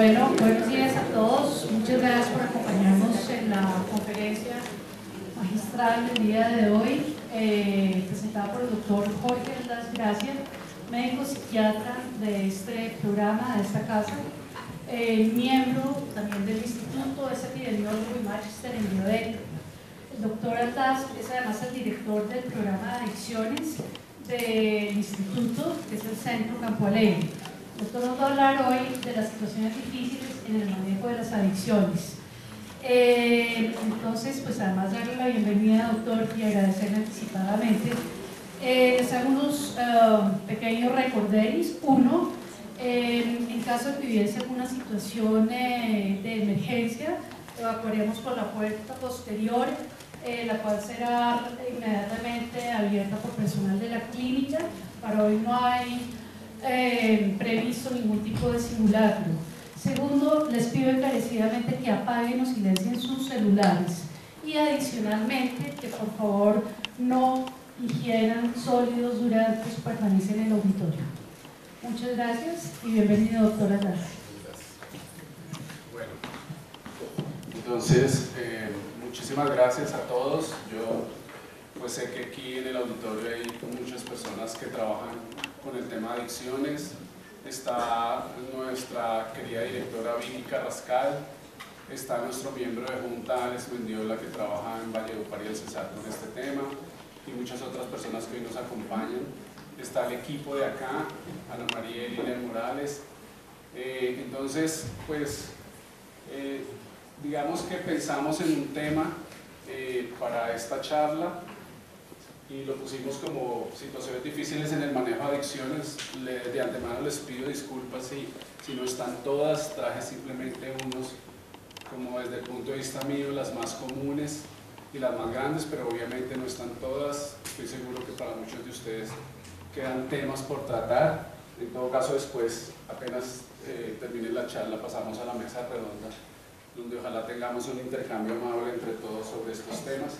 Bueno, buenos días a todos. Muchas gracias por acompañarnos en la conferencia magistral del día de hoy, presentada por el doctor Jorge Las Gracias, médico psiquiatra de este programa, de esta casa, miembro también del instituto, es epidemiólogo y magíster en bioética. El doctor Altaz es además el director del programa de adicciones del instituto, que es el Centro Campo Alegre. El doctor nos va a hablar hoy de las situaciones difíciles en el manejo de las adicciones. Entonces, pues además darle la bienvenida, doctor, y agradecerle anticipadamente. Les hago unos pequeños recorderis. Uno, en caso de que hubiese alguna situación de emergencia, evacuaremos por la puerta posterior, la cual será inmediatamente abierta por personal de la clínica. Para hoy no hay previsto ningún tipo de simulacro. Segundo, les pido encarecidamente que apaguen o silencien sus celulares y adicionalmente que por favor no ingieran sólidos durante su permanencia en el auditorio. Muchas gracias y bienvenido, doctora Lara. Bueno, entonces muchísimas gracias a todos. Yo pues sé que aquí en el auditorio hay muchas personas que trabajan con el tema de adicciones. Está nuestra querida directora Vicky Carrascal, está nuestro miembro de Junta Alex Mendiola, que trabaja en Valledupar y el Cesar con este tema, y muchas otras personas que hoy nos acompañan. Está el equipo de acá, Ana María y Lilian Morales. Entonces, pues, digamos que pensamos en un tema para esta charla, y lo pusimos como situaciones difíciles en el manejo de adicciones. De antemano les pido disculpas si no están todas, traje simplemente unos, como desde el punto de vista mío, las más comunes y las más grandes, pero obviamente no están todas. Estoy seguro que para muchos de ustedes quedan temas por tratar. En todo caso, después, apenas termine la charla, pasamos a la mesa redonda, donde ojalá tengamos un intercambio amable entre todos sobre estos temas.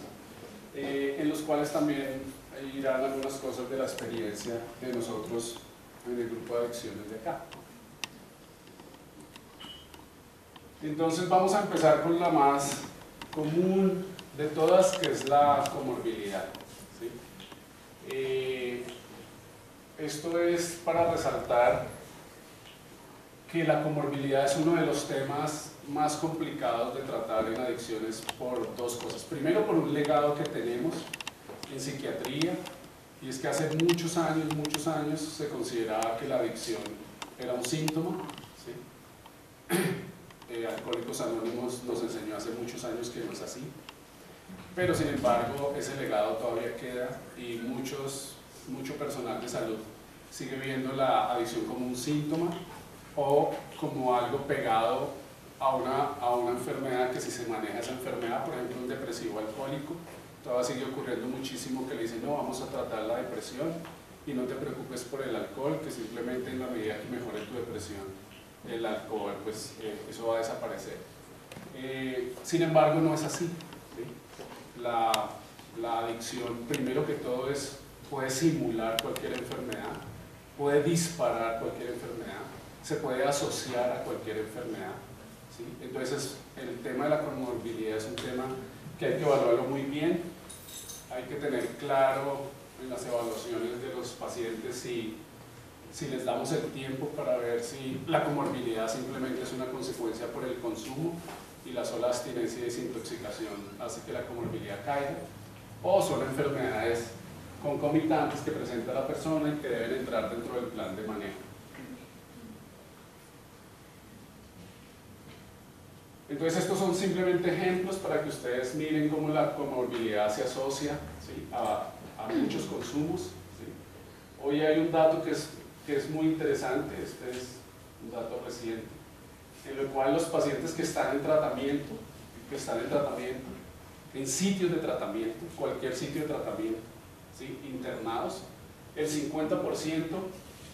En los cuales también irán algunas cosas de la experiencia de nosotros en el grupo de adicciones de acá. Entonces vamos a empezar con la más común de todas, que es la comorbilidad, ¿sí? Esto es para resaltar que la comorbilidad es uno de los temas más complicados de tratar en adicciones por dos cosas. Primero, por un legado que tenemos en psiquiatría, y es que hace muchos años se consideraba que la adicción era un síntoma, ¿sí? Alcohólicos Anónimos nos enseñó hace muchos años que no es así, pero sin embargo ese legado todavía queda, y mucho personal de salud sigue viendo la adicción como un síntoma o como algo pegado a una enfermedad, que si se maneja esa enfermedad, por ejemplo un depresivo alcohólico, todavía sigue ocurriendo muchísimo que le dicen no, vamos a tratar la depresión y no te preocupes por el alcohol, que simplemente en la medida que mejore tu depresión el alcohol, pues eso va a desaparecer. Sin embargo no es así, ¿sí? La adicción, primero que todo, puede simular cualquier enfermedad, puede disparar cualquier enfermedad, se puede asociar a cualquier enfermedad, ¿sí? Entonces el tema de la comorbilidad es un tema que hay que evaluarlo muy bien. Hay que tener claro en las evaluaciones de los pacientes si les damos el tiempo para ver si la comorbilidad simplemente es una consecuencia por el consumo y la sola abstinencia y desintoxicación hace que la comorbilidad caiga, o son enfermedades concomitantes que presenta la persona y que deben entrar dentro del plan de manejo. Entonces estos son simplemente ejemplos para que ustedes miren cómo la comorbilidad se asocia, ¿sí? a muchos consumos, ¿sí? Hoy hay un dato que es muy interesante, este es un dato reciente, en el cual los pacientes que están en tratamiento, en sitios de tratamiento, cualquier sitio de tratamiento, ¿sí? internados, el 50%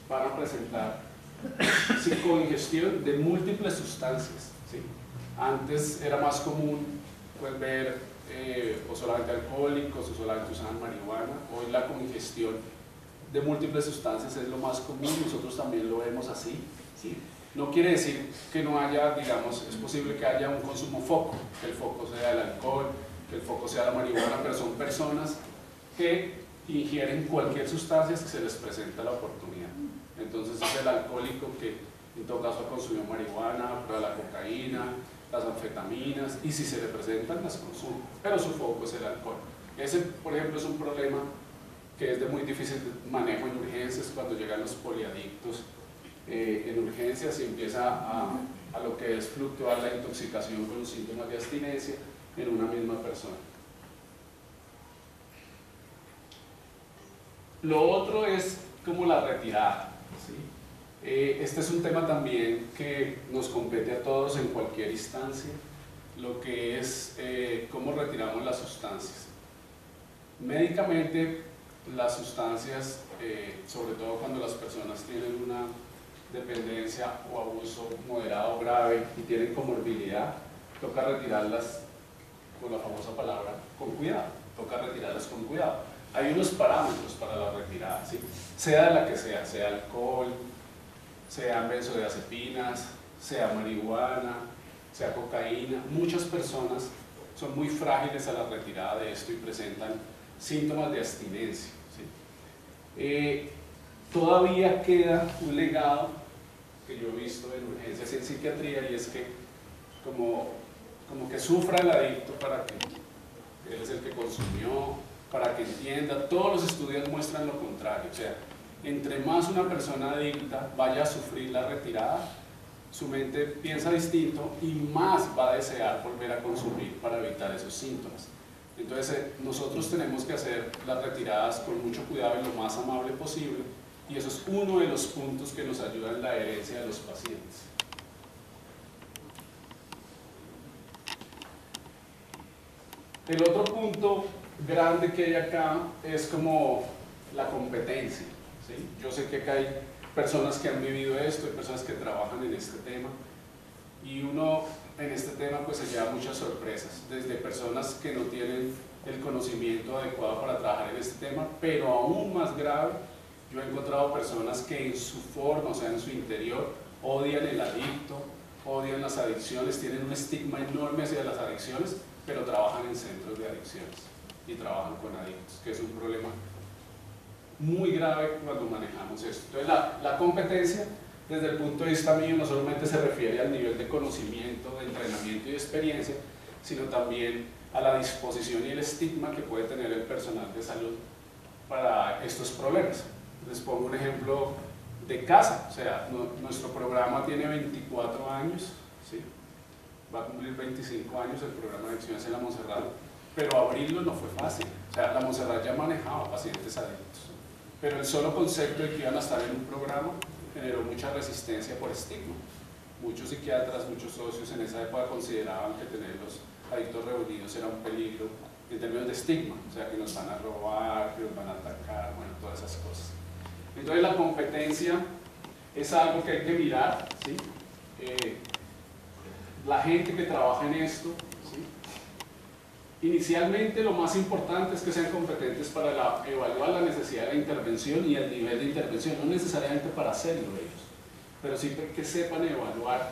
van a presentar congestión de múltiples sustancias, ¿sí? Antes era más común pues, ver o solamente alcohólicos o solamente usaban marihuana. Hoy la congestión de múltiples sustancias es lo más común, nosotros también lo vemos así, ¿sí? No quiere decir que no haya, digamos, es posible que haya un consumo foco, que el foco sea el alcohol, que el foco sea la marihuana, pero son personas que ingieren cualquier sustancia si se les presenta la oportunidad. Entonces es el alcohólico que en todo caso ha consumido marihuana, prueba la cocaína, las anfetaminas, y si se le presentan las consume, pero su foco es el alcohol. Ese, por ejemplo, es un problema que es de muy difícil manejo en urgencias cuando llegan los poliadictos en urgencias y empieza a lo que es fluctuar la intoxicación con los síntomas de abstinencia en una misma persona. Lo otro es como la retirada, ¿sí? Este es un tema también que nos compete a todos en cualquier instancia, lo que es cómo retiramos las sustancias. Médicamente, las sustancias, sobre todo cuando las personas tienen una dependencia o abuso moderado o grave y tienen comorbilidad, toca retirarlas con la famosa palabra con cuidado, toca retirarlas con cuidado. Hay unos parámetros para la retirada, ¿sí? Sea de la que sea alcohol, sean benzodiazepinas, sea marihuana, sea cocaína. Muchas personas son muy frágiles a la retirada de esto y presentan síntomas de abstinencia, ¿sí? Todavía queda un legado que yo he visto en urgencias y en psiquiatría, y es que como que sufra el adicto para que él es el que consumió, para que entienda. Todos los estudios muestran lo contrario, o sea, entre más una persona adicta vaya a sufrir la retirada, su mente piensa distinto y más va a desear volver a consumir para evitar esos síntomas. Entonces nosotros tenemos que hacer las retiradas con mucho cuidado y lo más amable posible, y eso es uno de los puntos que nos ayuda en la herencia de los pacientes. El otro punto grande que hay acá es como la competencia, ¿sí? Yo sé que acá hay personas que han vivido esto, hay personas que trabajan en este tema, y uno en este tema pues se lleva muchas sorpresas, desde personas que no tienen el conocimiento adecuado para trabajar en este tema, pero aún más grave, yo he encontrado personas que en su forma, o sea en su interior, odian el adicto, odian las adicciones, tienen un estigma enorme hacia las adicciones, pero trabajan en centros de adicciones y trabajan con adictos, que es un problema muy grave cuando manejamos esto. Entonces la competencia, desde el punto de vista mío, no solamente se refiere al nivel de conocimiento, de entrenamiento y de experiencia, sino también a la disposición y el estigma que puede tener el personal de salud para estos problemas. Les pongo un ejemplo de casa, o sea, nuestro programa tiene 24 años, ¿sí? Va a cumplir 25 años el programa de adicciones en la Montserrat, pero abrirlo no fue fácil. O sea, la Montserrat ya manejaba pacientes adictos, pero el solo concepto de que iban a estar en un programa generó mucha resistencia por estigma. Muchos psiquiatras, muchos socios en esa época consideraban que tener los adictos reunidos era un peligro en términos de estigma, o sea, que nos van a robar, que nos van a atacar, bueno, todas esas cosas. Entonces la competencia es algo que hay que mirar, ¿sí? La gente que trabaja en esto, ¿sí? Inicialmente lo más importante es que sean competentes para evaluar la necesidad de la intervención y el nivel de intervención, no necesariamente para hacerlo ellos, pero sí que sepan evaluar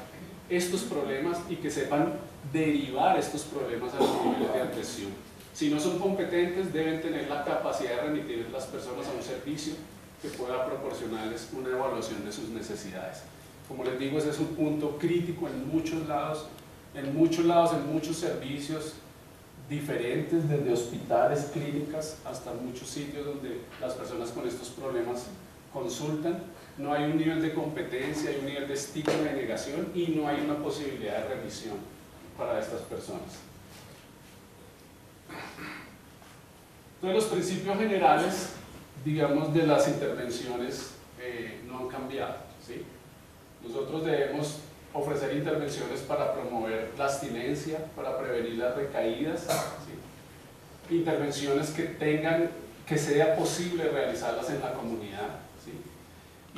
estos problemas y que sepan derivar estos problemas a los niveles de atención. Si no son competentes, deben tener la capacidad de remitir a las personas a un servicio que pueda proporcionarles una evaluación de sus necesidades. Como les digo, ese es un punto crítico en muchos lados, en muchos servicios diferentes, desde hospitales, clínicas, hasta muchos sitios donde las personas con estos problemas consultan. No hay un nivel de competencia, hay un nivel de estigma, de negación, y no hay una posibilidad de remisión para estas personas. Entonces los principios generales, digamos, de las intervenciones no han cambiado, ¿sí? Nosotros debemos ofrecer intervenciones para promover la abstinencia, para prevenir las recaídas, ¿sí? Intervenciones que sea posible realizarlas en la comunidad, ¿sí?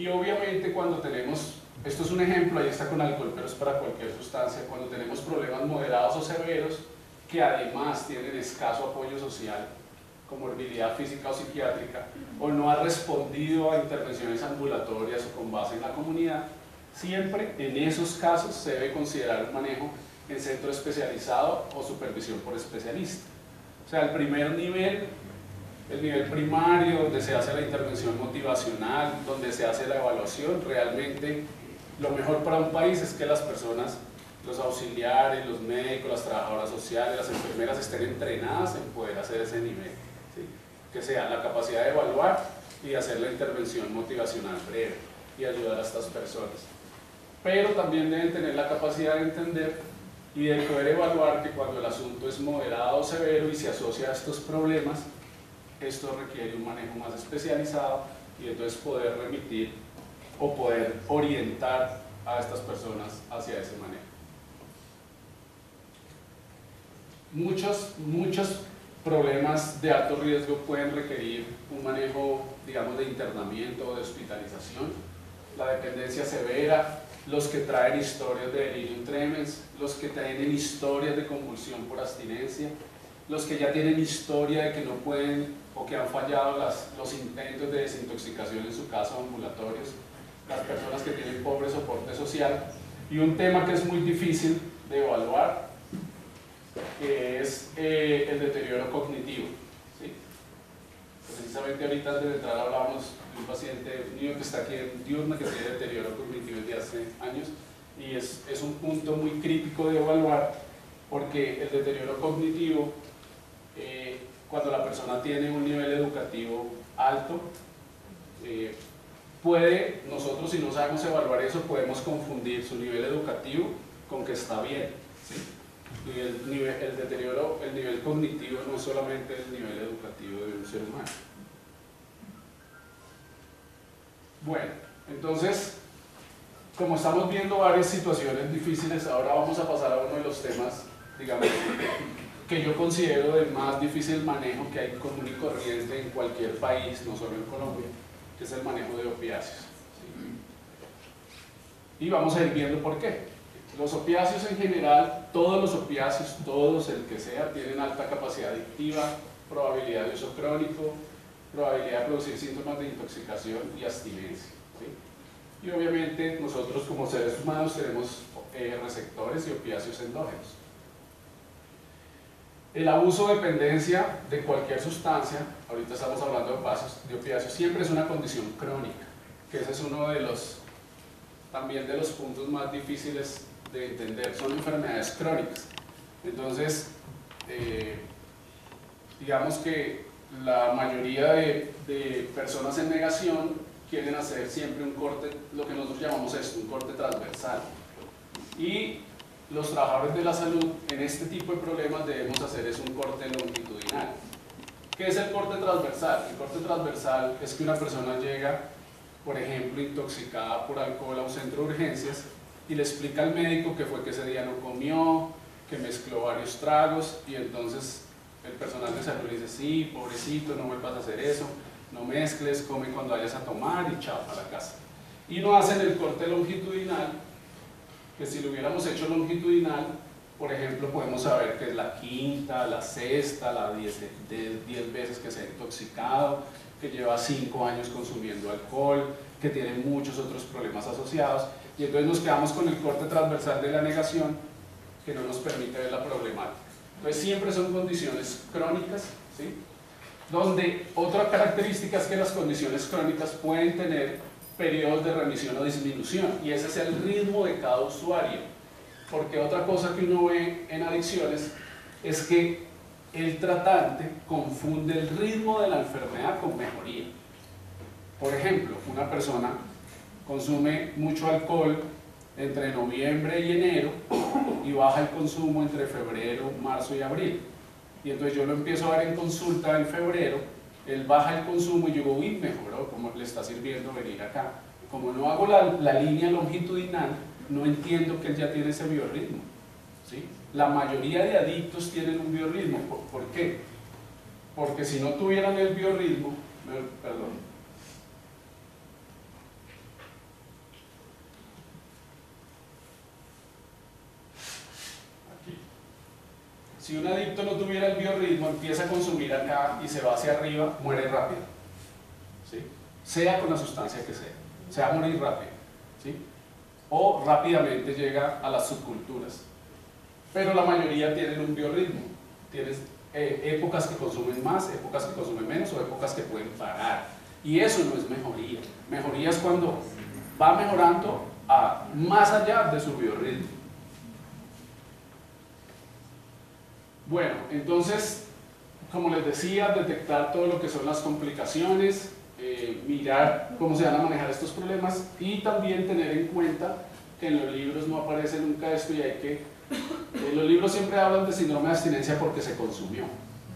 Y obviamente cuando tenemos, esto es un ejemplo, ahí está con alcohol, pero es para cualquier sustancia, cuando tenemos problemas moderados o severos que además tienen escaso apoyo social, comorbilidad física o psiquiátrica, o no ha respondido a intervenciones ambulatorias o con base en la comunidad, Siempre en esos casos se debe considerar un manejo en centro especializado o supervisión por especialista. O sea, el primer nivel, el nivel primario, donde se hace la intervención motivacional, donde se hace la evaluación, realmente lo mejor para un país es que las personas, los auxiliares, los médicos, las trabajadoras sociales, las enfermeras estén entrenadas en poder hacer ese nivel, ¿sí? Que sea la capacidad de evaluar y hacer la intervención motivacional breve y ayudar a estas personas. Pero también deben tener la capacidad de entender y de poder evaluar que cuando el asunto es moderado o severo y se asocia a estos problemas, esto requiere un manejo más especializado y entonces poder remitir o poder orientar a estas personas hacia ese manejo. Muchos problemas de alto riesgo pueden requerir un manejo, digamos, de internamiento o de hospitalización. La dependencia severa, los que traen historias de delirium tremens, los que tienen historias de convulsión por abstinencia, los que ya tienen historia de que no pueden o que han fallado los intentos de desintoxicación en su caso ambulatorios, las personas que tienen pobre soporte social, y un tema que es muy difícil de evaluar, que es el deterioro cognitivo, ¿sí? Precisamente ahorita antes de entrar hablábamos de un paciente mío que está aquí en Diurna que tiene deterioro cognitivo desde hace años, y es un punto muy crítico de evaluar, porque el deterioro cognitivo, cuando la persona tiene un nivel educativo alto, nosotros si no sabemos evaluar eso, podemos confundir su nivel educativo con que está bien, ¿sí? Y el nivel cognitivo no es solamente el nivel educativo de un ser humano. Bueno, entonces, como estamos viendo varias situaciones difíciles, ahora vamos a pasar a uno de los temas, digamos, que yo considero de más difícil manejo que hay común y corriente en cualquier país, no solo en Colombia, que es el manejo de opiáceos, ¿sí? Y vamos a ir viendo por qué. Los opiáceos en general, todos los opiáceos, todos el que sea, tienen alta capacidad adictiva, probabilidad de uso crónico, probabilidad de producir síntomas de intoxicación y abstinencia, ¿sí? Y obviamente nosotros como seres humanos tenemos receptores y opiáceos endógenos. El abuso o dependencia de cualquier sustancia, ahorita estamos hablando de opiáceos, siempre es una condición crónica, que ese es uno de los, también de los puntos más difíciles de entender, son enfermedades crónicas. Entonces, digamos que la mayoría de personas en negación quieren hacer siempre un corte, lo que nosotros llamamos esto, un corte transversal. Y los trabajadores de la salud en este tipo de problemas debemos hacer es un corte longitudinal. ¿Qué es el corte transversal? El corte transversal es que una persona llega, por ejemplo, intoxicada por alcohol a un centro de urgencias y le explica al médico que fue que ese día no comió, que mezcló varios tragos, y entonces el personal de salud le dice: sí, pobrecito, no vuelvas a hacer eso, no mezcles, come cuando vayas a tomar y chao, a la casa. Y no hacen el corte longitudinal, que si lo hubiéramos hecho longitudinal, por ejemplo, podemos saber que es la quinta, la sexta, la 10 veces que se ha intoxicado, que lleva 5 años consumiendo alcohol, que tiene muchos otros problemas asociados, y entonces nos quedamos con el corte transversal de la negación, que no nos permite ver la problemática. Entonces siempre son condiciones crónicas, ¿sí? Donde otra característica es que las condiciones crónicas pueden tener periodos de remisión o disminución, y ese es el ritmo de cada usuario, porque otra cosa que uno ve en adicciones es que el tratante confunde el ritmo de la enfermedad con mejoría. Por ejemplo, una persona consume mucho alcohol entre noviembre y enero y baja el consumo entre febrero, marzo y abril, y entonces yo lo empiezo a ver en consulta en febrero, él baja el consumo y yo digo: uy, mejoró, como le está sirviendo venir acá. Como no hago la línea longitudinal, no entiendo que él ya tiene ese biorritmo, ¿sí? La mayoría de adictos tienen un biorritmo. ¿Por qué? Porque si no tuvieran el biorritmo, perdón, si un adicto no tuviera el biorritmo, empieza a consumir acá y se va hacia arriba, muere rápido, ¿sí? Sea con la sustancia que sea, se va a morir rápido, ¿sí? o rápidamente llega a las subculturas. Pero la mayoría tienen un biorritmo, tienes épocas que consumen más, épocas que consumen menos o épocas que pueden parar. Y eso no es mejoría. Mejoría es cuando va mejorando más allá de su biorritmo. Bueno, entonces, como les decía, detectar todo lo que son las complicaciones, mirar cómo se van a manejar estos problemas y también tener en cuenta que en los libros no aparece nunca esto y hay que... los libros siempre hablan de síndrome de abstinencia porque se consumió,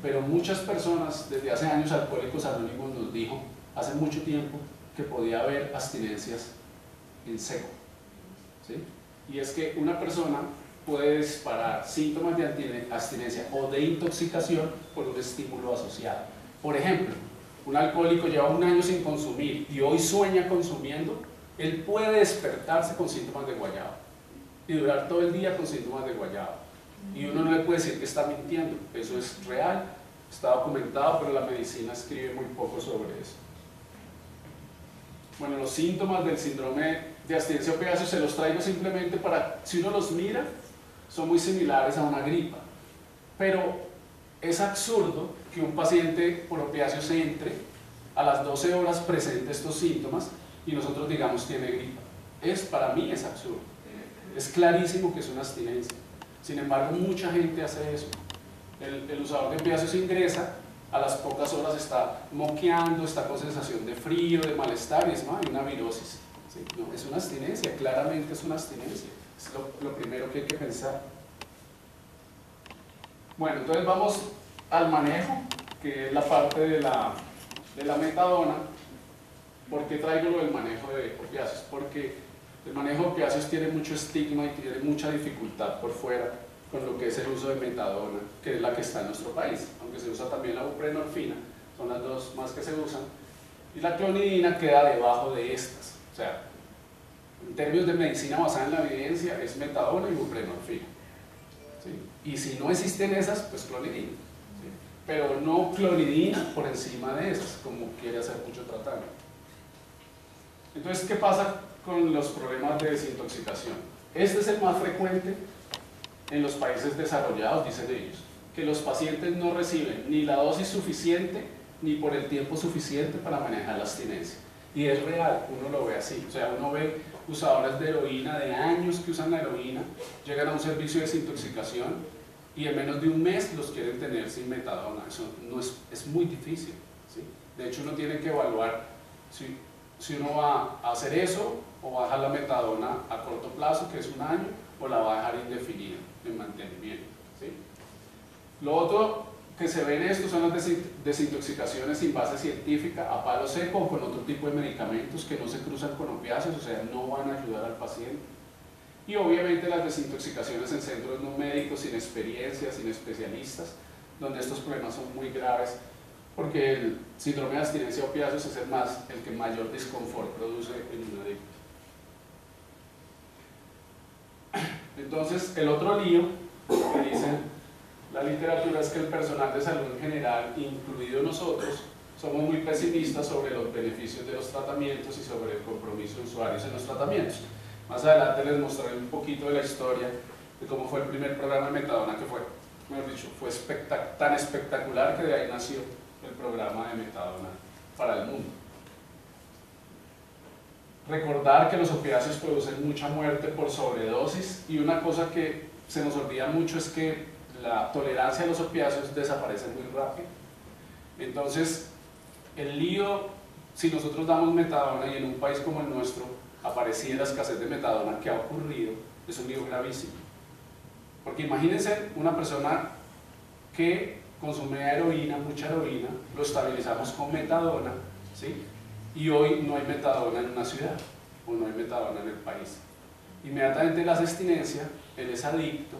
pero muchas personas desde hace años, Alcohólicos Anónimos nos dijo hace mucho tiempo que podía haber abstinencias en seco, ¿sí? Y es que una persona puede disparar síntomas de abstinencia o de intoxicación por un estímulo asociado. Por ejemplo, un alcohólico lleva un año sin consumir y hoy sueña consumiendo, él puede despertarse con síntomas de guayabo y durar todo el día con síntomas de guayabo. Y uno no le puede decir que está mintiendo, eso es real, está documentado, pero la medicina escribe muy poco sobre eso. Bueno, los síntomas del síndrome de abstinencia opiáceo se los traigo simplemente para, si uno los mira, son muy similares a una gripa. Pero es absurdo que un paciente por opiáceos entre a las 12 horas presente estos síntomas y nosotros digamos tiene gripa. Para mí es absurdo. Es clarísimo que es una abstinencia. Sin embargo, mucha gente hace eso. El usador de opiáceos ingresa, a las pocas horas está moqueando, está con sensación de frío, de malestar, y es, no, hay una virosis. ¿Sí? No, es una abstinencia, claramente es una abstinencia. Es lo primero que hay que pensar. Bueno, entonces vamos al manejo, que es la parte de la metadona. ¿Por qué traigo lo del manejo de opiáceos? Porque el manejo de opiáceos tiene mucho estigma y tiene mucha dificultad por fuera con lo que es el uso de metadona, que es la que está en nuestro país, aunque se usa también la buprenorfina, son las dos más que se usan, y la clonidina queda debajo de estas. O sea, en términos de medicina basada en la evidencia, es metadona y buprenorfina. ¿Sí? Y si no existen esas, pues clonidina. ¿Sí? Pero no clonidina por encima de esas, como quiere hacer mucho tratamiento. Entonces, ¿qué pasa con los problemas de desintoxicación? Este es el más frecuente en los países desarrollados, dicen ellos, que los pacientes no reciben ni la dosis suficiente ni por el tiempo suficiente para manejar la abstinencia. Y es real, uno lo ve así. O sea, uno ve usadores de heroína de años que usan la heroína, llegan a un servicio de desintoxicación y en menos de un mes los quieren tener sin metadona. Eso no es muy difícil, ¿sí? De hecho, uno tiene que evaluar si uno va a hacer eso o va a dejar la metadona a corto plazo, que es un año, o la va a dejar indefinida en mantenimiento, ¿sí? Lo otro que se ve en esto son las desintoxicaciones sin base científica, a palo seco o con otro tipo de medicamentos que no se cruzan con opiáceos, o sea, no van a ayudar al paciente. Y obviamente las desintoxicaciones en centros no médicos, sin experiencia, sin especialistas, donde estos problemas son muy graves, porque el síndrome de abstinencia a opiáceos es el que mayor disconfort produce en un adicto. Entonces, el otro lío que dicen la literatura es que el personal de salud en general, incluido nosotros, somos muy pesimistas sobre los beneficios de los tratamientos y sobre el compromiso de usuarios en los tratamientos. Más adelante les mostraré un poquito de la historia de cómo fue el primer programa de metadona que fue, mejor dicho, fue tan espectacular que de ahí nació el programa de metadona para el mundo. Recordar que los opiáceos producen mucha muerte por sobredosis y una cosa que se nos olvida mucho es que la tolerancia a los opiáceos desaparece muy rápido. Entonces, el lío, si nosotros damos metadona y en un país como el nuestro apareciera escasez de metadona, que ha ocurrido, es un lío gravísimo. Porque imagínense una persona que consumía heroína, mucha heroína, lo estabilizamos con metadona, ¿sí? Y hoy no hay metadona en una ciudad, o no hay metadona en el país. Inmediatamente la abstinencia, él es adicto,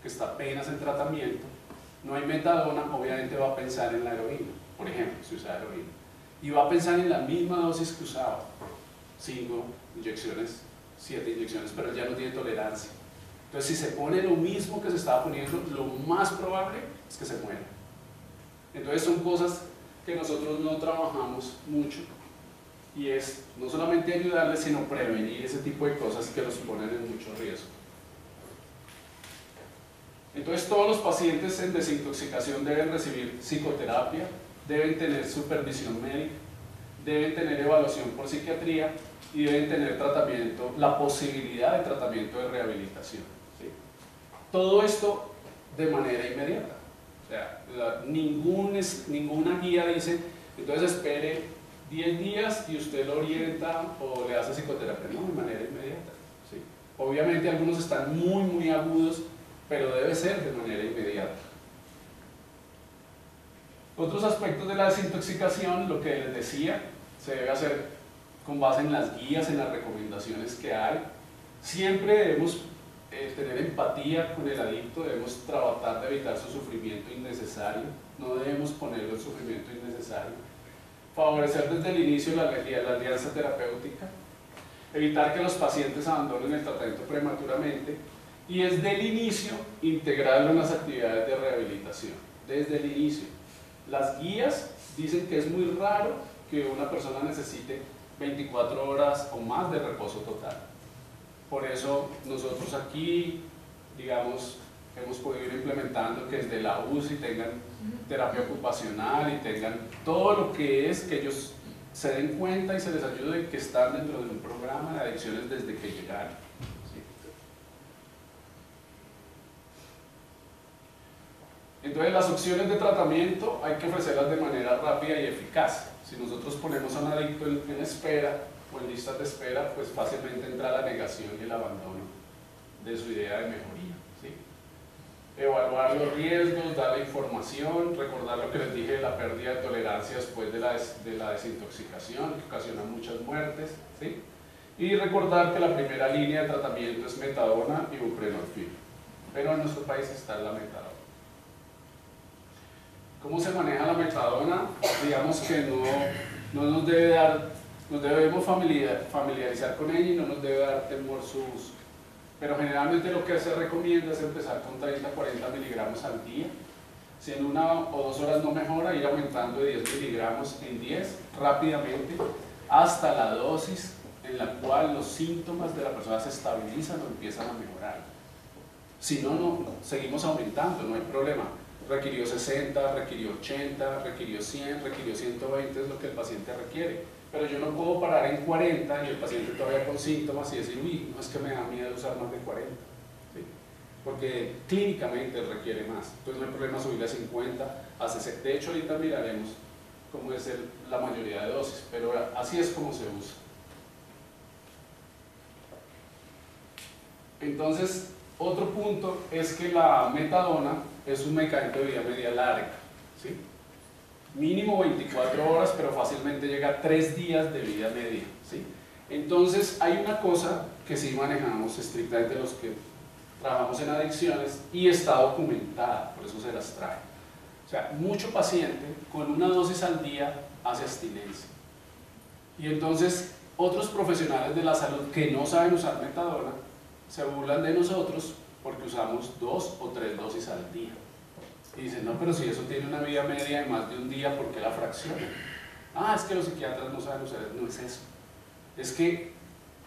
que está apenas en tratamiento, no hay metadona, obviamente va a pensar en la heroína, por ejemplo, si usa heroína, y va a pensar en la misma dosis que usaba, 5 inyecciones, 7 inyecciones, pero ya no tiene tolerancia. Entonces, si se pone lo mismo que se estaba poniendo, lo más probable es que se muera. Entonces, son cosas que nosotros no trabajamos mucho y es no solamente ayudarles, sino prevenir ese tipo de cosas que los ponen en mucho riesgo. Entonces todos los pacientes en desintoxicación deben recibir psicoterapia, deben tener supervisión médica, deben tener evaluación por psiquiatría y deben tener tratamiento, la posibilidad de tratamiento de rehabilitación, ¿sí? Todo esto de manera inmediata. O sea, ninguna guía dice, entonces espere 10 días y usted lo orienta o le hace psicoterapia. No, de manera inmediata, ¿sí? Obviamente algunos están muy agudos, pero debe ser de manera inmediata. Otros aspectos de la desintoxicación, lo que les decía, se debe hacer con base en las guías, en las recomendaciones que hay. Siempre debemos tener empatía con el adicto, debemos tratar de evitar su sufrimiento innecesario, no debemos ponerlo en sufrimiento innecesario. Favorecer desde el inicio la alianza terapéutica, evitar que los pacientes abandonen el tratamiento prematuramente y desde el inicio integrarlo en las actividades de rehabilitación, desde el inicio. Las guías dicen que es muy raro que una persona necesite 24 horas o más de reposo total. Por eso nosotros aquí, digamos, hemos podido ir implementando que desde la UCI tengan terapia ocupacional y tengan todo lo que es que ellos se den cuenta y se les ayude que están dentro de un programa de adicciones desde que llegaron. ¿Sí? Entonces las opciones de tratamiento hay que ofrecerlas de manera rápida y eficaz. Si nosotros ponemos a un adicto en espera o en listas de espera, pues fácilmente entra la negación y el abandono de su idea de mejoría, ¿sí? Evaluar los riesgos, dar la información, recordar lo que les dije de la pérdida de tolerancia después de la desintoxicación, que ocasiona muchas muertes, ¿sí? Y recordar que la primera línea de tratamiento es metadona y buprenorfina, pero en nuestro país está la metadona. ¿Cómo se maneja la metadona? Digamos que no nos debe dar, nos debemos familiarizar con ella y no nos debe dar temor su uso. Pero generalmente lo que se recomienda es empezar con 30-40 miligramos al día. Si en 1 o 2 horas no mejora, ir aumentando de 10 miligramos en 10 rápidamente hasta la dosis en la cual los síntomas de la persona se estabilizan o empiezan a mejorar. Si no, seguimos aumentando, no hay problema. Requirió 60, requirió 80, requirió 100, requirió 120, es lo que el paciente requiere. Pero yo no puedo parar en 40 y el paciente todavía con síntomas y decir, uy, no es que me da miedo usar más de 40. ¿Sí? Porque clínicamente requiere más. Entonces no hay problema subirle a 50, a 60. De hecho, ahorita miraremos cómo es la mayoría de dosis, pero así es como se usa. Entonces, otro punto es que la metadona es un medicamento de vida media larga, ¿sí? Mínimo 24 horas, pero fácilmente llega a 3 días de vida media, ¿sí? Entonces hay una cosa que sí manejamos estrictamente los que trabajamos en adicciones y está documentada, por eso se las trae. O sea, mucho paciente con una dosis al día hace abstinencia. Y entonces otros profesionales de la salud que no saben usar metadona se burlan de nosotros porque usamos 2 o 3 dosis al día. Y dicen, no, pero si eso tiene una vida media de más de un día, ¿por qué la fracciona? Ah, es que los psiquiatras no saben usar, no es eso. Es que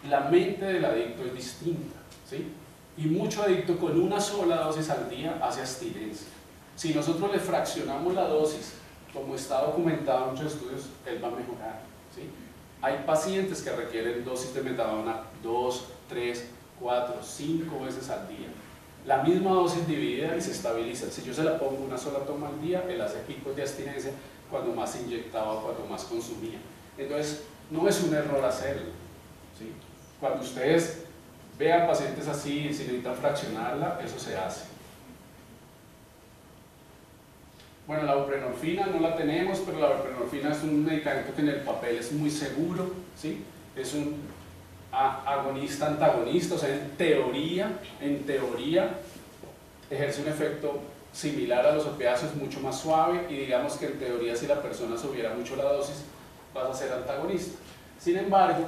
la mente del adicto es distinta, ¿sí? Y mucho adicto con una sola dosis al día hace abstinencia. Si nosotros le fraccionamos la dosis, como está documentado en muchos estudios, él va a mejorar, ¿sí? Hay pacientes que requieren dosis de metadona 2, 3, 4, 5 veces al día. La misma dosis dividida y se estabiliza. Si yo se la pongo una sola toma al día, él hace picos de abstinencia cuando más se inyectaba, cuando más consumía. Entonces, no es un error hacerlo, ¿sí? Cuando ustedes vean pacientes así y si necesitan fraccionarla, eso se hace. Bueno, la buprenorfina no la tenemos, pero la buprenorfina es un medicamento que en el papel es muy seguro, ¿sí? Es un agonista antagonista, o sea, en teoría ejerce un efecto similar a los opiáceos, mucho más suave, y digamos que en teoría si la persona subiera mucho la dosis vas a ser antagonista. Sin embargo,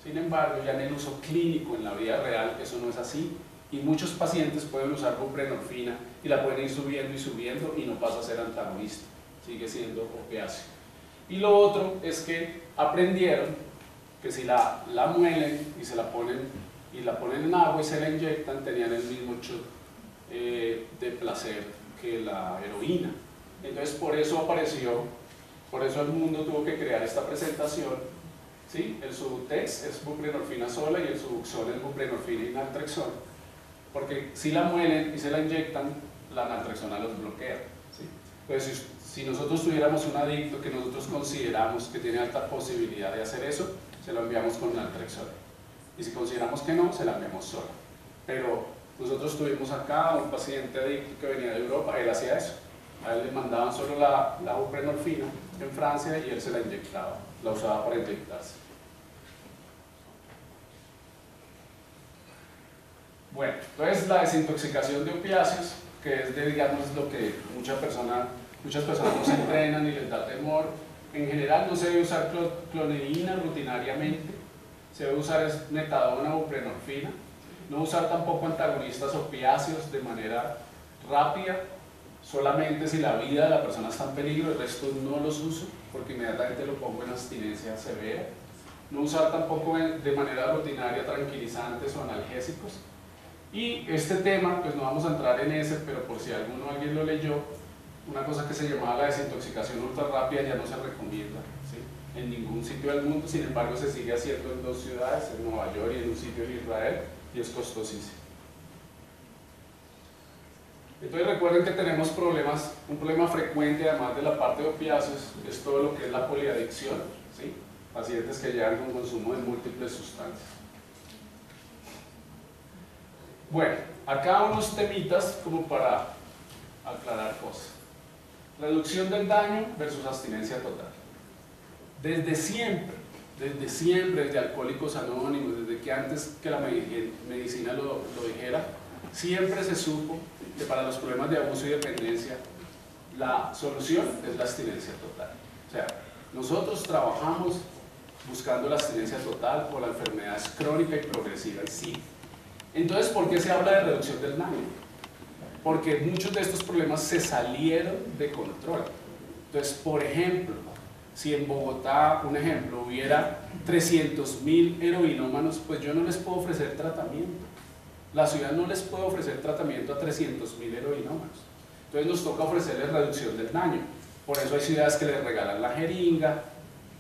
ya en el uso clínico en la vida real eso no es así, y muchos pacientes pueden usar buprenorfina y la pueden ir subiendo y subiendo y no pasa a ser antagonista, sigue siendo opiáceo. Y lo otro es que aprendieron que si la muelen y la ponen en agua y se la inyectan, tenían el mismo shot de placer que la heroína. Entonces por eso el mundo tuvo que crear esta presentación, ¿sí? El Subutex es buprenorfina sola y el Subuxol es buprenorfina y naltrexona, porque si la muelen y se la inyectan, la naltrexona los bloquea, ¿sí? Entonces si nosotros tuviéramos un adicto que nosotros consideramos que tiene alta posibilidad de hacer eso, se lo enviamos con naltrexona, y si consideramos que no, se la enviamos sola. Pero nosotros tuvimos acá un paciente adicto que venía de Europa, él hacía eso. A él le mandaban solo la buprenorfina en Francia y él se la inyectaba, la usaba para inyectarse. Bueno, entonces la desintoxicación de opiáceos, que es digamos lo que muchas personas no se entrenan y les da temor. En general no se debe usar clonidina rutinariamente, se debe usar metadona o buprenorfina, no usar tampoco antagonistas opiáceos de manera rápida, solamente si la vida de la persona está en peligro. El resto no los uso porque inmediatamente lo pongo en abstinencia severa. No usar tampoco de manera rutinaria tranquilizantes o analgésicos. Y este tema, pues no vamos a entrar en ese, pero por si alguien lo leyó, una cosa que se llamaba la desintoxicación ultra rápida ya no se recomienda, ¿sí? En ningún sitio del mundo. Sin embargo se sigue haciendo en 2 ciudades, en Nueva York y en un sitio en Israel, y es costosísimo. Entonces recuerden que tenemos un problema frecuente, además de la parte de opiáceos, es todo lo que es la poliadicción, ¿sí? Pacientes que llegan con consumo de múltiples sustancias. Bueno, acá unos temitas como para aclarar cosas. Reducción del daño versus abstinencia total. Desde siempre, desde Alcohólicos Anónimos, desde que antes que la medicina lo dijera, siempre se supo que para los problemas de abuso y dependencia la solución es la abstinencia total. O sea, nosotros trabajamos buscando la abstinencia total o la enfermedad es crónica y progresiva y sí. Entonces, ¿por qué se habla de reducción del daño? Porque muchos de estos problemas se salieron de control. Entonces, por ejemplo, si en Bogotá, un ejemplo, hubiera 300.000 heroinómanos, pues yo no les puedo ofrecer tratamiento. La ciudad no les puede ofrecer tratamiento a 300.000 heroinómanos. Entonces nos toca ofrecerles reducción del daño. Por eso hay ciudades que les regalan la jeringa,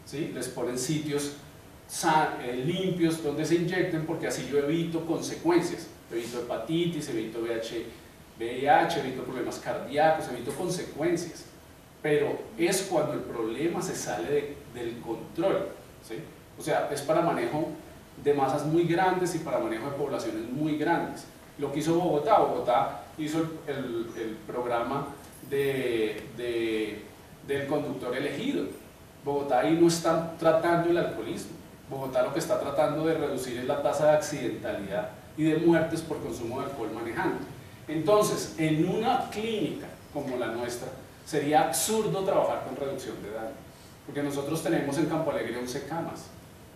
¿sí? Les ponen sitios limpios donde se inyecten, porque así yo evito consecuencias. Evito hepatitis, evito VIH, evito problemas cardíacos, evito consecuencias. Pero es cuando el problema se sale del control, ¿sí? O sea, es para manejo de masas muy grandes y para manejo de poblaciones muy grandes. Lo que hizo Bogotá hizo el programa del conductor elegido. Bogotá ahí no está tratando el alcoholismo. Bogotá lo que está tratando de reducir es la tasa de accidentalidad y de muertes por consumo de alcohol manejando. Entonces, en una clínica como la nuestra, sería absurdo trabajar con reducción de daño, porque nosotros tenemos en Campo Alegre 11 camas,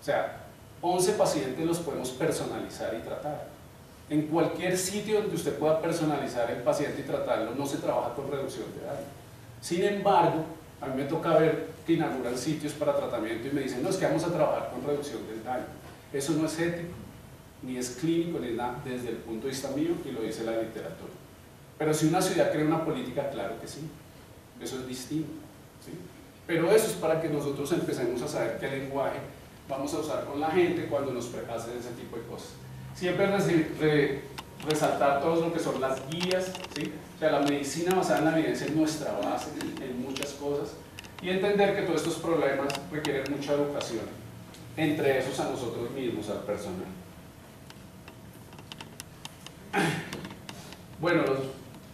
o sea, 11 pacientes los podemos personalizar y tratar. En cualquier sitio donde usted pueda personalizar el paciente y tratarlo, no se trabaja con reducción de daño. Sin embargo, a mí me toca ver que inauguran sitios para tratamiento y me dicen, no, es que vamos a trabajar con reducción del daño. Eso no es ético, ni es clínico, ni nada, desde el punto de vista mío, y lo dice la literatura. Pero si una ciudad crea una política, claro que sí, eso es distinto, ¿sí? Pero eso es para que nosotros empecemos a saber qué lenguaje vamos a usar con la gente cuando nos hacen ese tipo de cosas. Siempre resaltar todo lo que son las guías, ¿sí? O sea, la medicina basada en la evidencia es nuestra base en muchas cosas, y entender que todos estos problemas requieren mucha educación, entre esos a nosotros mismos, al personal. Bueno,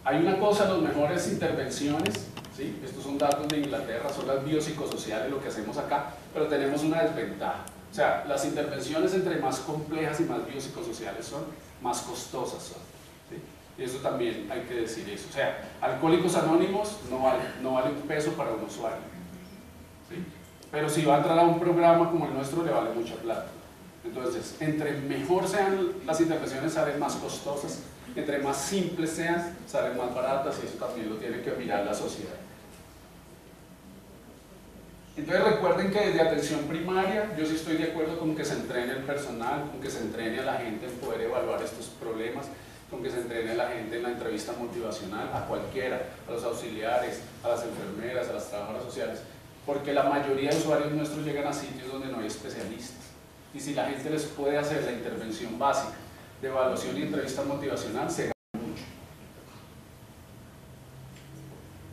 hay una cosa, las mejores intervenciones, ¿sí? Estos son datos de Inglaterra, son las biopsicosociales, lo que hacemos acá, pero tenemos una desventaja. O sea, las intervenciones entre más complejas y más biopsicosociales son, más costosas son, ¿sí? Y eso también hay que decir eso. O sea, Alcohólicos Anónimos no vale un peso para un usuario, ¿sí? Pero si va a entrar a un programa como el nuestro, le vale mucha plata. Entonces, entre mejor sean las intervenciones, salen más costosas. Entre más simples sean, salen más baratas, y eso también lo tiene que mirar la sociedad. Entonces recuerden que desde atención primaria, yo sí estoy de acuerdo con que se entrene el personal, con que se entrene a la gente en poder evaluar estos problemas, con que se entrene a la gente en la entrevista motivacional, a cualquiera, a los auxiliares, a las enfermeras, a las trabajadoras sociales, porque la mayoría de usuarios nuestros llegan a sitios donde no hay especialistas. Y si la gente les puede hacer la intervención básica de evaluación y entrevista motivacional, se gana mucho.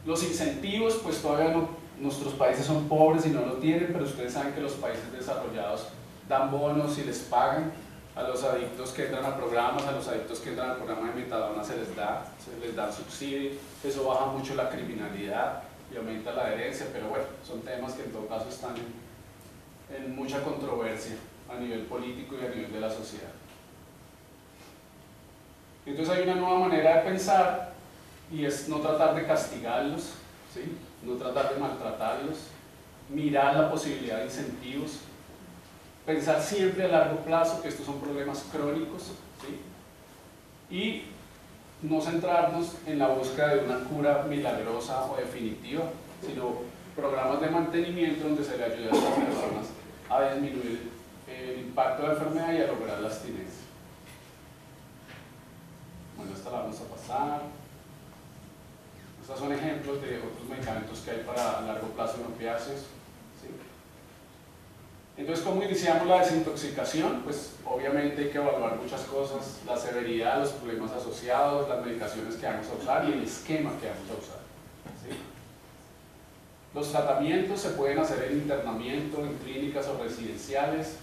Los incentivos, pues todavía no, nuestros países son pobres y no lo tienen, pero ustedes saben que los países desarrollados dan bonos y les pagan a los adictos que entran a programas, a los adictos que entran al programa de metadona se les dan subsidio, eso baja mucho la criminalidad y aumenta la adherencia, pero bueno, son temas que en todo caso están en mucha controversia a nivel político y a nivel de la sociedad. Entonces hay una nueva manera de pensar y es no tratar de castigarlos, ¿sí? No tratar de maltratarlos, mirar la posibilidad de incentivos, pensar siempre a largo plazo que estos son problemas crónicos, ¿sí? Y no centrarnos en la búsqueda de una cura milagrosa o definitiva, sino programas de mantenimiento donde se le ayude a estas personas a disminuir el impacto de la enfermedad y a lograr la abstinencia. Bueno, esta la vamos a pasar. Estos son ejemplos de otros medicamentos que hay para largo plazo en opiáceos, ¿sí? Entonces, ¿cómo iniciamos la desintoxicación? Pues obviamente hay que evaluar muchas cosas, la severidad, los problemas asociados, las medicaciones que vamos a usar y el esquema que vamos a usar, ¿sí? Los tratamientos se pueden hacer en internamiento, en clínicas o residenciales.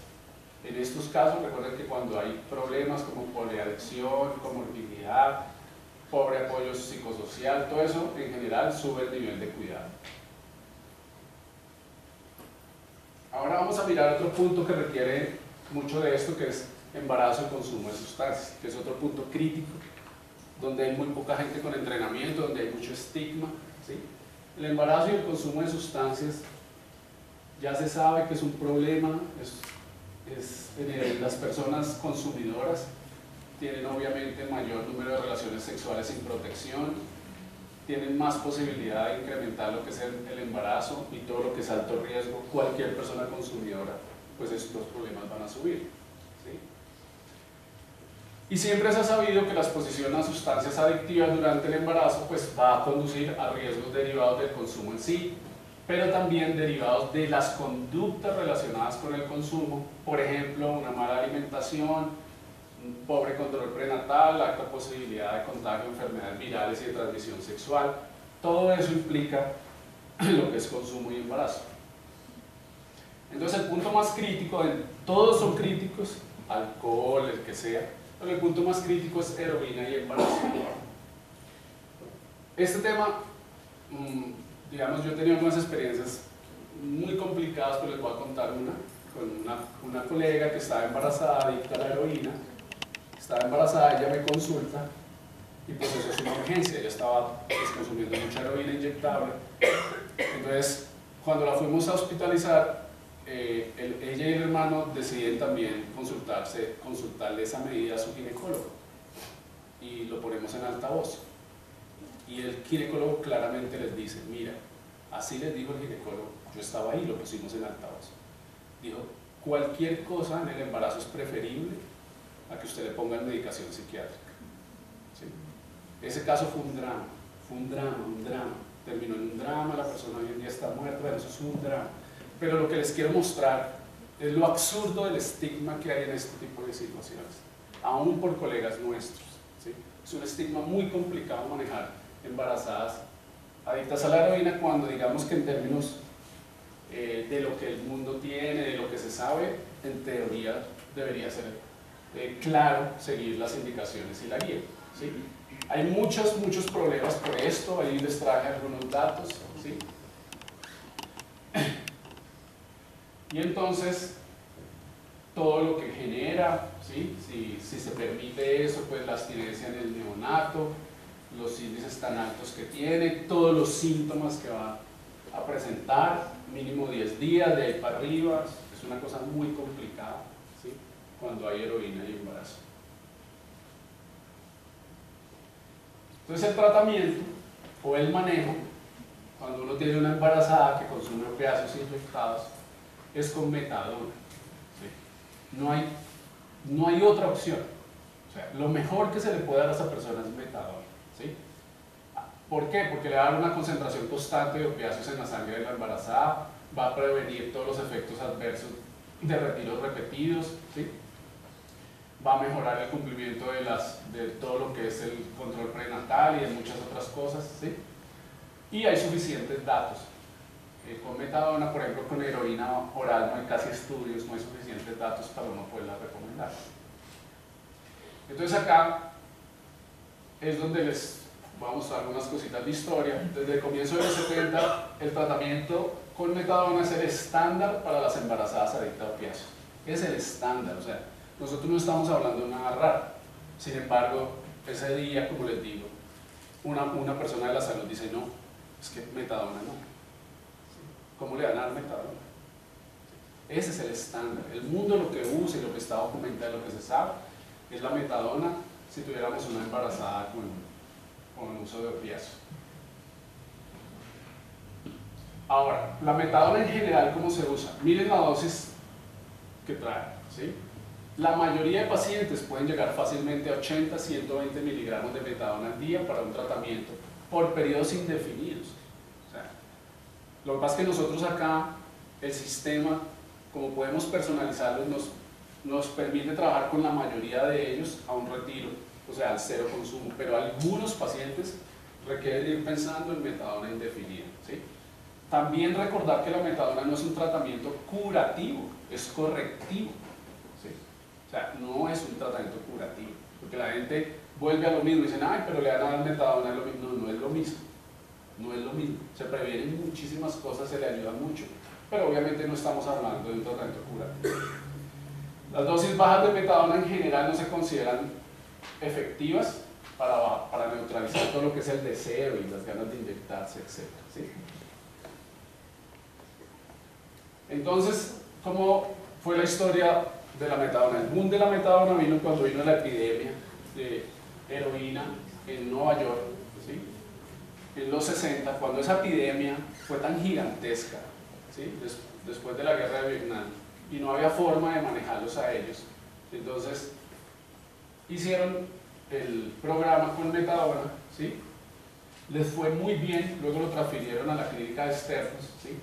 En estos casos, recuerden que cuando hay problemas como poliadicción, comorbilidad, pobre apoyo psicosocial, todo eso en general sube el nivel de cuidado. Ahora vamos a mirar otro punto que requiere mucho de esto, que es embarazo y consumo de sustancias, que es otro punto crítico, donde hay muy poca gente con entrenamiento, donde hay mucho estigma, ¿sí? El embarazo y el consumo de sustancias ya se sabe que es un problema, las personas consumidoras tienen obviamente mayor número de relaciones sexuales sin protección, tienen más posibilidad de incrementar lo que es el embarazo y todo lo que es alto riesgo. Cualquier persona consumidora, pues estos problemas van a subir, ¿sí? Y siempre se ha sabido que la exposición a sustancias adictivas durante el embarazo pues va a conducir a riesgos derivados del consumo en sí, pero también derivados de las conductas relacionadas con el consumo, por ejemplo, una mala alimentación, un pobre control prenatal, la alta posibilidad de contagio de enfermedades virales y de transmisión sexual. Todo eso implica lo que es consumo y embarazo. Entonces el punto más crítico, todos son críticos, alcohol, el que sea, pero el punto más crítico es heroína y embarazo. Este tema, digamos, yo he tenido unas experiencias muy complicadas, pero les voy a contar una, con una colega que estaba embarazada, adicta a la heroína. Estaba embarazada, ella me consulta y pues eso es una urgencia, ella estaba pues, consumiendo mucha heroína inyectable. Entonces, cuando la fuimos a hospitalizar, ella y el hermano deciden también consultarle esa medida a su ginecólogo y lo ponemos en altavoz. Y el ginecólogo claramente les dice, mira, así les dijo el ginecólogo, yo estaba ahí, lo pusimos en altavoz. Dijo, cualquier cosa en el embarazo es preferible a que usted le pongan medicación psiquiátrica, ¿sí? Ese caso fue un drama, terminó en un drama, la persona hoy en día está muerta, bueno, eso es un drama. Pero lo que les quiero mostrar es lo absurdo del estigma que hay en este tipo de situaciones, aún por colegas nuestros, ¿sí? Es un estigma muy complicado manejar embarazadas adictas a la heroína cuando digamos que en términos de lo que el mundo tiene, de lo que se sabe, en teoría debería ser claro seguir las indicaciones y la guía, ¿sí? Hay muchos problemas por esto, ahí les traje algunos datos, ¿sí? Y entonces todo lo que genera, ¿sí? Si se permite eso, pues la abstinencia en el neonato, los índices tan altos que tiene, todos los síntomas que va a presentar, mínimo 10 días, de ahí para arriba, es una cosa muy complicada, ¿sí? Cuando hay heroína y embarazo. Entonces el tratamiento o el manejo cuando uno tiene una embarazada que consume opiáceos inyectados, es con metadona. ¿Sí? No hay otra opción. O sea, lo mejor que se le puede dar a esa persona es metadona. ¿Sí? ¿Por qué? Porque le va a dar una concentración constante de opiáceos en la sangre de la embarazada, va a prevenir todos los efectos adversos de retiros repetidos, ¿sí? Va a mejorar el cumplimiento de todo lo que es el control prenatal y de muchas otras cosas, ¿sí? Y hay suficientes datos. Con metadona, por ejemplo, con heroína oral no hay casi estudios, no hay suficientes datos para uno poderla recomendar. Entonces acá es donde les voy a mostrar algunas cositas de historia. Desde el comienzo de los 70, el tratamiento con metadona es el estándar para las embarazadas adictas a opiáceos. Es el estándar, o sea, nosotros no estamos hablando de nada raro. Sin embargo, ese día, como les digo, una persona de la salud dice, no, es que metadona no. ¿Cómo le van a dar metadona? Ese es el estándar. El mundo lo que usa y lo que está documentado, lo que se sabe, es la metadona si tuviéramos una embarazada con uso de opiáceos. Ahora, la metadona en general, ¿cómo se usa? Miren la dosis que trae, ¿sí? La mayoría de pacientes pueden llegar fácilmente a 80, 120 miligramos de metadona al día para un tratamiento por periodos indefinidos. O sea, lo que pasa es que nosotros acá, el sistema, como podemos personalizarlo, nos permite trabajar con la mayoría de ellos a un retiro, o sea, al cero consumo, pero algunos pacientes requieren ir pensando en metadona indefinida, ¿sí? También recordar que la metadona no es un tratamiento curativo, es correctivo, ¿sí? O sea, no es un tratamiento curativo, porque la gente vuelve a lo mismo y dicen, ay, pero le van a dar metadona, es lo mismo. No, no es lo mismo, no es lo mismo, se previenen muchísimas cosas, se le ayuda mucho, pero obviamente no estamos hablando de un tratamiento curativo. Las dosis bajas de metadona en general no se consideran efectivas para neutralizar todo lo que es el deseo y las ganas de inyectarse, etc. ¿Sí? Entonces, ¿cómo fue la historia de la metadona? El boom de la metadona vino cuando vino la epidemia de heroína en Nueva York, ¿sí? En los 60, cuando esa epidemia fue tan gigantesca, ¿sí? Después de la guerra de Vietnam, y no había forma de manejarlos a ellos, entonces hicieron el programa con metadona, ¿sí? Les fue muy bien, luego lo transfirieron a la clínica de externos, ¿sí?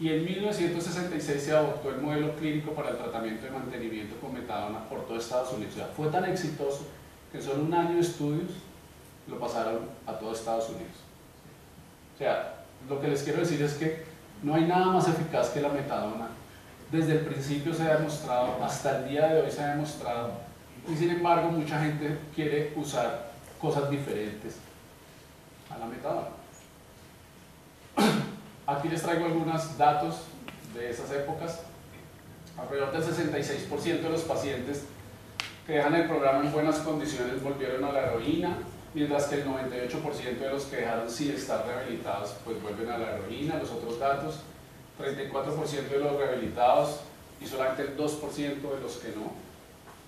Y en 1966 se adoptó el modelo clínico para el tratamiento de mantenimiento con metadona por todo Estados Unidos. O sea, fue tan exitoso que en solo un año de estudios lo pasaron a todo Estados Unidos. O sea, lo que les quiero decir es que no hay nada más eficaz que la metadona. Desde el principio se ha demostrado, hasta el día de hoy se ha demostrado, y sin embargo mucha gente quiere usar cosas diferentes a la metadona. Aquí les traigo algunos datos de esas épocas. Alrededor del 66% de los pacientes que dejan el programa en buenas condiciones volvieron a la heroína, mientras que el 98% de los que dejaron sin estar rehabilitados pues vuelven a la heroína. Los otros datos, 34% de los rehabilitados y solamente el 2% de los que no,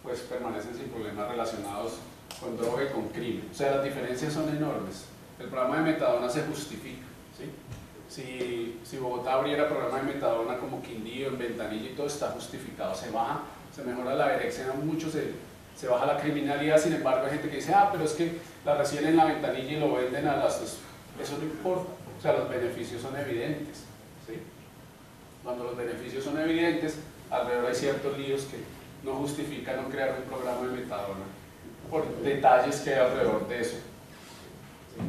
pues permanecen sin problemas relacionados con droga y con crimen. O sea, las diferencias son enormes. El programa de metadona se justifica, ¿sí? Si Bogotá abriera programa de metadona como Quindío, en Ventanilla y todo, está justificado, se baja, se mejora la erexia mucho, se baja la criminalidad. Sin embargo hay gente que dice, ah, pero es que la reciben en la Ventanilla y lo venden a las... Eso no importa, o sea, los beneficios son evidentes, ¿sí? Cuando los beneficios son evidentes, alrededor hay ciertos líos que no justifican no crear un programa de metadona por detalles que hay alrededor de eso. ¿Sí?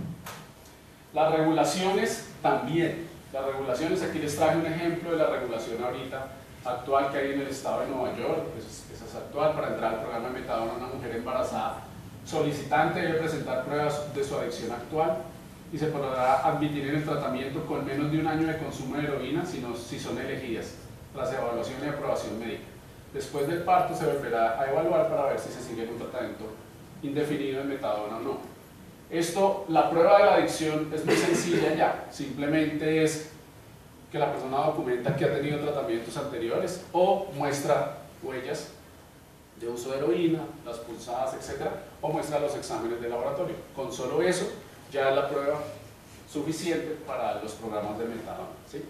Las regulaciones también. Las regulaciones, aquí les traje un ejemplo de la regulación ahorita actual que hay en el estado de Nueva York. Esa es actual. Para entrar al programa de metadona, una mujer embarazada solicitante debe presentar pruebas de su adicción actual y se podrá admitir en el tratamiento con menos de un año de consumo de heroína si son elegidas tras evaluación y aprobación médica. Después del parto se volverá a evaluar para ver si se sigue en un tratamiento indefinido de metadona o no. Esto, la prueba de la adicción es muy sencilla ya, simplemente es que la persona documenta que ha tenido tratamientos anteriores o muestra huellas de uso de heroína, las pulsadas, etc., o muestra los exámenes de laboratorio. Con solo eso ya es la prueba suficiente para los programas de metadona, ¿sí?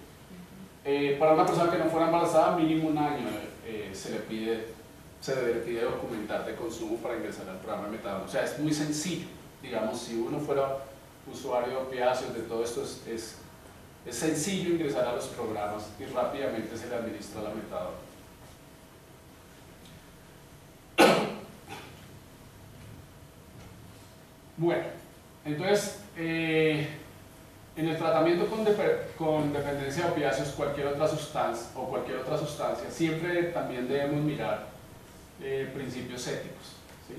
Para una persona que no fuera embarazada, mínimo un año se le pide documentar de consumo para ingresar al programa de metadona. O sea, es muy sencillo. Digamos, si uno fuera usuario de opiáceos, de todo esto, es sencillo ingresar a los programas y rápidamente se le administra la metadona. Bueno, entonces, en el tratamiento con dependencia de opiáceos, cualquier otra sustancia, siempre también debemos mirar principios éticos, ¿sí?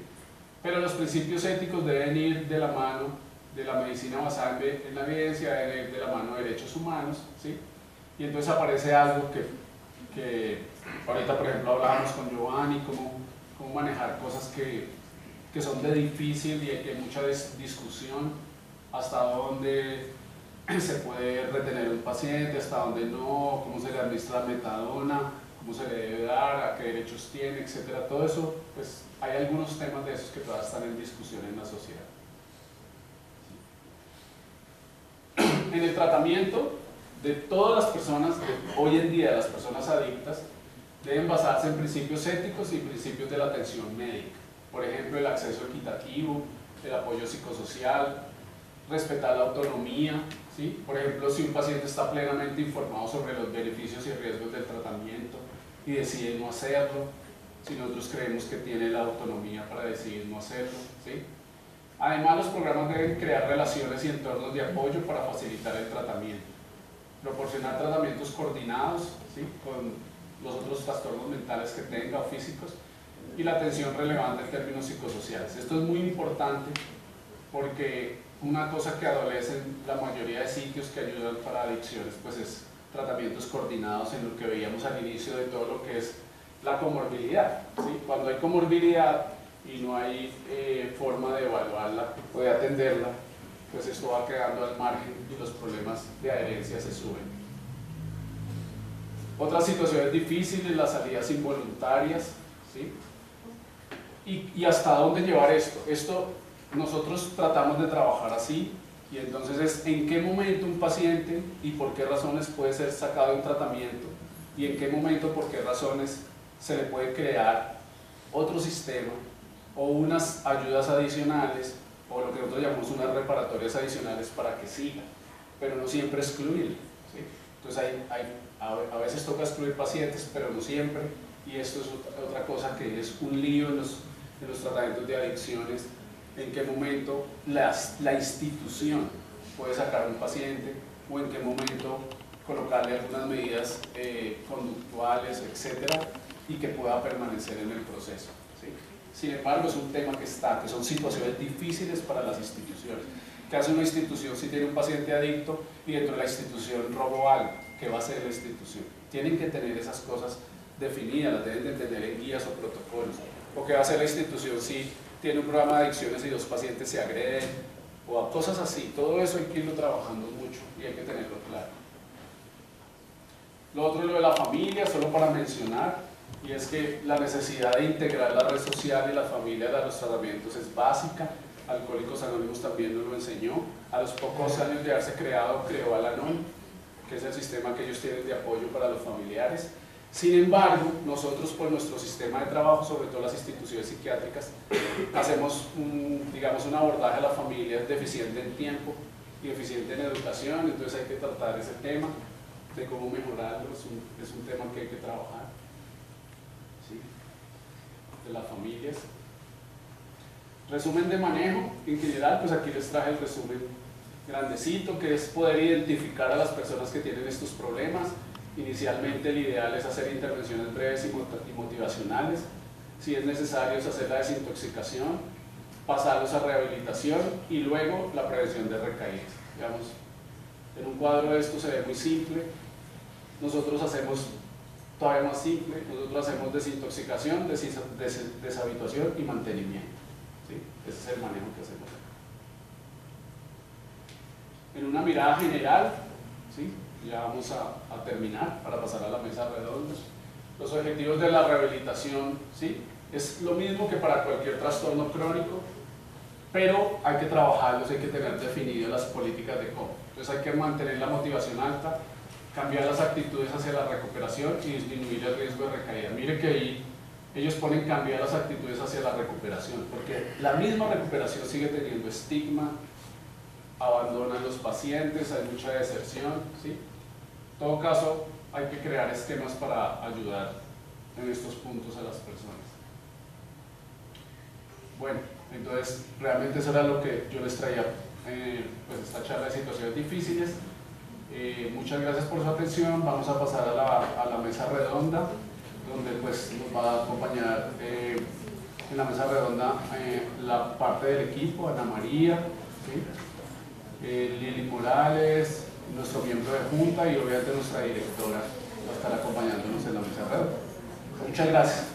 Pero los principios éticos deben ir de la mano de la medicina basada en la evidencia, deben ir de la mano de derechos humanos, ¿sí? Y entonces aparece algo que ahorita, por ejemplo, hablábamos con Giovanni, cómo manejar cosas que son de difícil y que hay mucha discusión, hasta dónde se puede retener un paciente, hasta dónde no, cómo se le administra la metadona, cómo se le debe dar, a qué derechos tiene, etcétera. Todo eso, pues hay algunos temas de esos que todavía están en discusión en la sociedad. En el tratamiento de todas las personas, hoy en día las personas adictas, deben basarse en principios éticos y principios de la atención médica. Por ejemplo, el acceso equitativo, el apoyo psicosocial, respetar la autonomía, ¿sí? Por ejemplo, si un paciente está plenamente informado sobre los beneficios y riesgos del tratamiento y decide no hacerlo, si nosotros creemos que tiene la autonomía para decidir no hacerlo, ¿sí? Además, los programas deben crear relaciones y entornos de apoyo para facilitar el tratamiento, proporcionar tratamientos coordinados, ¿sí? Con los otros trastornos mentales que tenga o físicos, y la atención relevante en términos psicosociales. Esto es muy importante porque una cosa que adolecen la mayoría de sitios que ayudan para adicciones, pues es tratamientos coordinados, en lo que veíamos al inicio de todo lo que es la comorbilidad, ¿sí? Cuando hay comorbilidad y no hay forma de evaluarla o de atenderla, pues esto va quedando al margen y los problemas de adherencia se suben. Otras situaciones difíciles, las salidas involuntarias, ¿sí? Y hasta dónde llevar esto. Esto nosotros tratamos de trabajar así, y entonces es en qué momento un paciente y por qué razones puede ser sacado de un tratamiento, y en qué momento, por qué razones se le puede crear otro sistema o unas ayudas adicionales, o lo que nosotros llamamos unas reparatorias adicionales para que siga, pero no siempre excluirlo, ¿sí? Entonces a veces toca excluir pacientes, pero no siempre, y esto es otra cosa que es un lío en los tratamientos de adicciones, en qué momento la institución puede sacar a un paciente, o en qué momento colocarle algunas medidas conductuales, etcétera, y que pueda permanecer en el proceso, ¿sí? Sin embargo, es un tema que son situaciones difíciles para las instituciones. ¿Qué hace una institución si tiene un paciente adicto y dentro de la institución robó algo? ¿Qué va a hacer la institución? Tienen que tener esas cosas definidas, las deben de tener en guías o protocolos. ¿O qué va a hacer la institución si tiene un programa de adicciones y 2 pacientes se agreden? O a cosas así. Todo eso hay que irlo trabajando mucho y hay que tenerlo claro. Lo otro es lo de la familia, solo para mencionar, y es que la necesidad de integrar la red social y la familia a los tratamientos es básica. Alcohólicos Anónimos también nos lo enseñó. A los pocos años de haberse creado, creó Al-Anon, que es el sistema que ellos tienen de apoyo para los familiares. Sin embargo, nosotros por nuestro sistema de trabajo, sobre todo las instituciones psiquiátricas, hacemos un abordaje a la familia deficiente en tiempo y deficiente en educación, entonces hay que tratar ese tema de cómo mejorarlo, es un tema que hay que trabajar, ¿sí? De las familias. Resumen de manejo, en general, pues aquí les traje el resumen grandecito, que es poder identificar a las personas que tienen estos problemas. Inicialmente el ideal es hacer intervenciones breves y motivacionales. Si es necesario, es hacer la desintoxicación, pasarlos a rehabilitación y luego la prevención de recaídas. Digamos, en un cuadro de esto se ve muy simple. Nosotros hacemos todavía más simple, nosotros hacemos desintoxicación, deshabituación y mantenimiento, ¿sí? Ese es el manejo que hacemos. En una mirada general, ¿sí? Ya vamos a terminar para pasar a la mesa redonda. Los objetivos de la rehabilitación, ¿sí? Es lo mismo que para cualquier trastorno crónico, pero hay que trabajarlos, hay que tener definidas las políticas de cómo. Entonces hay que mantener la motivación alta, cambiar las actitudes hacia la recuperación y disminuir el riesgo de recaída. Mire que ahí ellos ponen cambiar las actitudes hacia la recuperación, porque la misma recuperación sigue teniendo estigma, abandonan los pacientes, hay mucha deserción, ¿sí? En todo caso, hay que crear esquemas para ayudar en estos puntos a las personas. Bueno, entonces realmente eso era lo que yo les traía, pues esta charla de situaciones difíciles. Muchas gracias por su atención. Vamos a pasar a la mesa redonda, donde pues nos va a acompañar en la mesa redonda la parte del equipo, Ana María, ¿sí? Lili Morales, nuestro miembro de junta y obviamente nuestra directora va a estar acompañándonos en la mesa redonda. Muchas gracias.